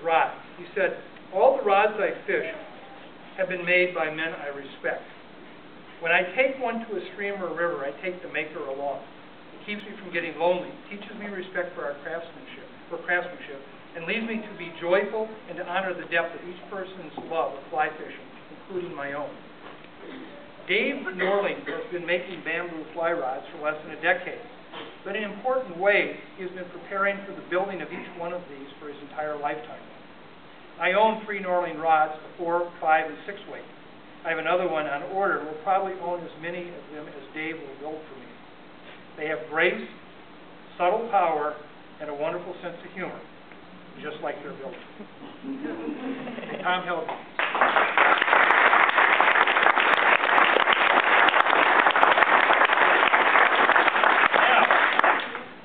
rods. He said, "All the rods I fish have been made by men I respect. When I take one to a stream or a river, I take the maker along. It keeps me from getting lonely, teaches me respect for our craftsmanship, and leads me to be joyful and to honor the depth of each person's love of fly fishing, including my own." Dave Norling has been making bamboo fly rods for less than a decade, but in important ways, he has been preparing for the building of each one of these for his entire lifetime. I own 3 Norling rods, a 4, 5, and 6 weight. I have another one on order and will probably own as many of them as Dave will build for me. They have grace, subtle power, and a wonderful sense of humor, just like their builder. Tom Helby.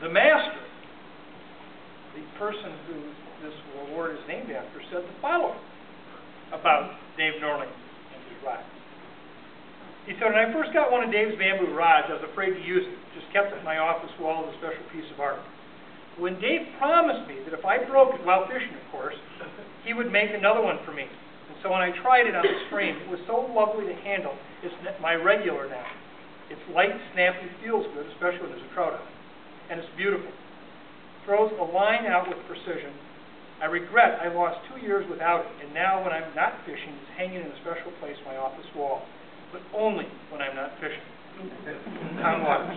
The master, the person who this award is named after, said the following about Dave Norling and his rods. He said, "When I first got one of Dave's bamboo rods, I was afraid to use it. Just kept it in my office wall as a special piece of art. When Dave promised me that if I broke it while fishing, of course, he would make another one for me. And so when I tried it on the stream, it was so lovely to handle. It's my regular now. It's light, snappy, feels good, especially when there's a trout on it. And it's beautiful. Throws a line out with precision. I regret I lost 2 years without it, and now when I'm not fishing, it's hanging in a special place on my office wall. But only when I'm not fishing." Tom Waters.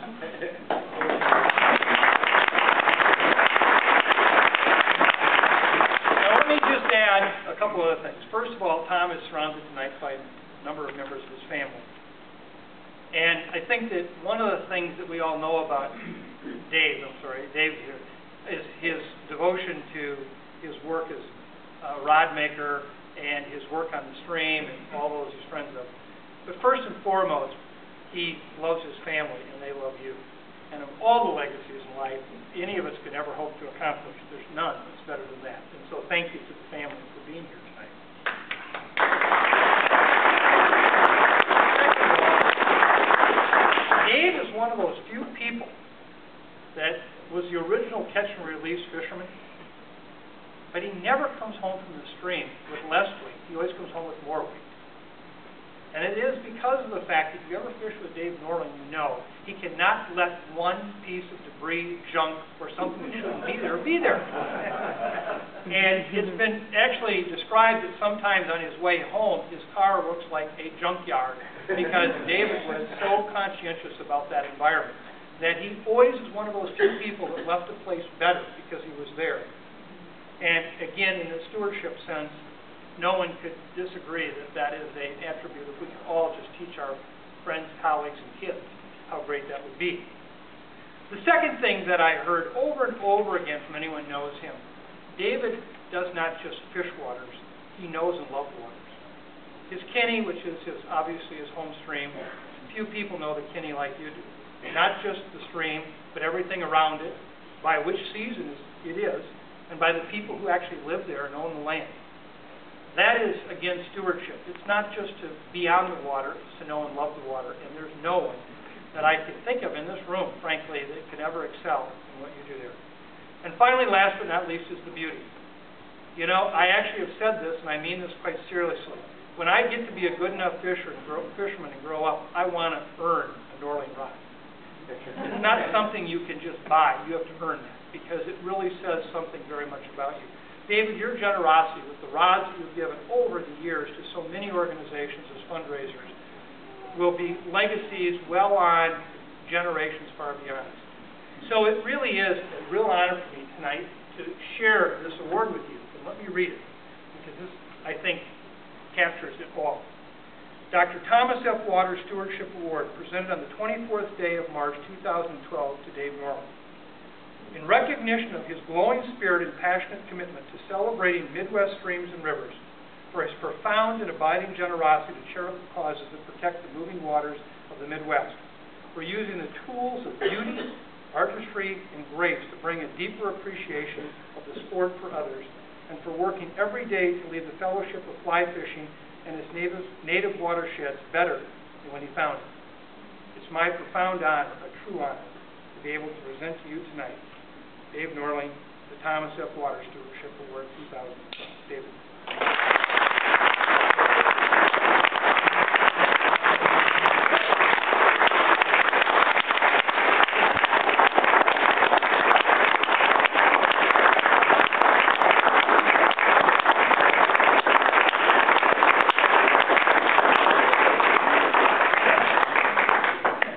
Now let me just add a couple other things. First of all, Tom is surrounded tonight by a number of members of his family. And I think that one of the things that we all know about Dave here, is his devotion to his work as a rod maker and his work on the stream and all those he's friends of. But first and foremost, he loves his family and they love you. And of all the legacies in life any of us could ever hope to accomplish, there's none that's better than that. And so thank you to the family for being here tonight. Dave is one of those few people that was the original catch and release fisherman, but he never comes home from the stream with less weight. He always comes home with more weight. And it is because of the fact that if you ever fish with Dave Norling, you know he cannot let one piece of debris, junk, or something that shouldn't be there be there. And it's been actually described that sometimes on his way home, his car looks like a junkyard because David was so conscientious about that environment that he always is one of those few people that left a place better because he was there. And again, in the stewardship sense, no one could disagree that that is an attribute if we could all just teach our friends, colleagues, and kids how great that would be. The second thing that I heard over and over again from anyone who knows him, David does not just fish waters, he knows and loves waters. His Kinney, which is obviously his home stream, few people know the Kinney like you do. Not just the stream, but everything around it, by which season it is, and by the people who actually live there and own the land. That is, again, stewardship. It's not just to be on the water, it's to know and love the water. And there's no one that I can think of in this room, frankly, that can ever excel in what you do there. And finally, last but not least, is the beauty. You know, I actually have said this, and I mean this quite seriously. When I get to be a good enough fisherman and grow up, I want to earn a Norling rod. It's not something you can just buy. You have to earn that, because it really says something very much about you. David, your generosity with the rods that you've given over the years to so many organizations as fundraisers will be legacies well on generations far beyond. So it really is a real honor for me tonight to share this award with you. And let me read it, because this, I think, captures it all. Dr. Thomas F. Waters Stewardship Award, presented on the 24th day of March 2012 to Dave Norling. In recognition of his glowing spirit and passionate commitment to celebrating Midwest streams and rivers, for his profound and abiding generosity to charitable causes that protect the moving waters of the Midwest, for using the tools of beauty, artistry, and grace to bring a deeper appreciation of the sport for others, and for working every day to leave the fellowship of fly fishing and its native watersheds better than when he found it. It's my profound honor, a true honor, to be able to present to you tonight Dave Norling, the Thomas F. Waters Stewardship Award 2012. David.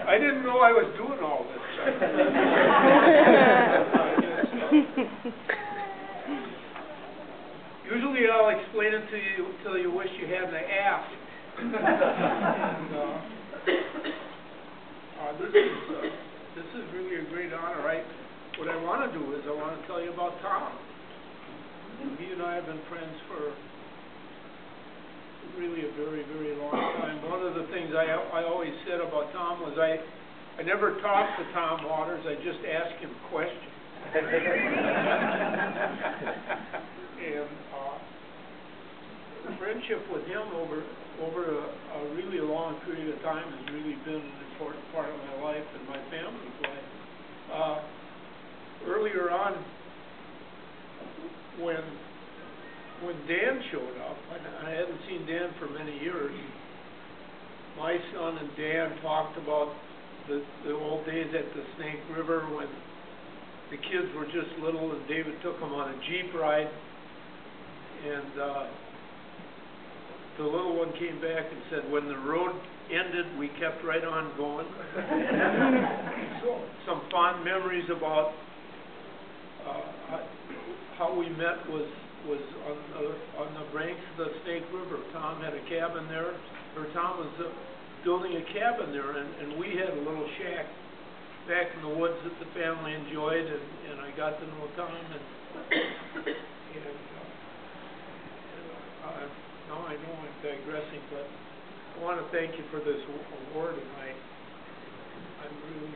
I didn't know I was doing all this stuff. Usually I'll explain it to you till you wish you hadn't asked. And, this is really a great honor. What I want to do is I want to tell you about Tom. He and I have been friends for really a very, very long time. One of the things I always said about Tom was I never talked to Tom Waters, I just asked him questions. And friendship with him over a really long period of time has really been an important part of my life and my family's life. Earlier on, when Dan showed up, I hadn't seen Dan for many years, my son and Dan talked about the old days at the Snake River when the kids were just little and David took them on a Jeep ride, and the little one came back and said, when the road ended, we kept right on going. So, some fond memories about how we met was on the banks of the Snake River. Tom had a cabin there, or Tom was building a cabin there, and we had a little shack back in the woods that the family enjoyed, and I got to know Tom, and now I know I'm digressing, but I want to thank you for this award, and I'm really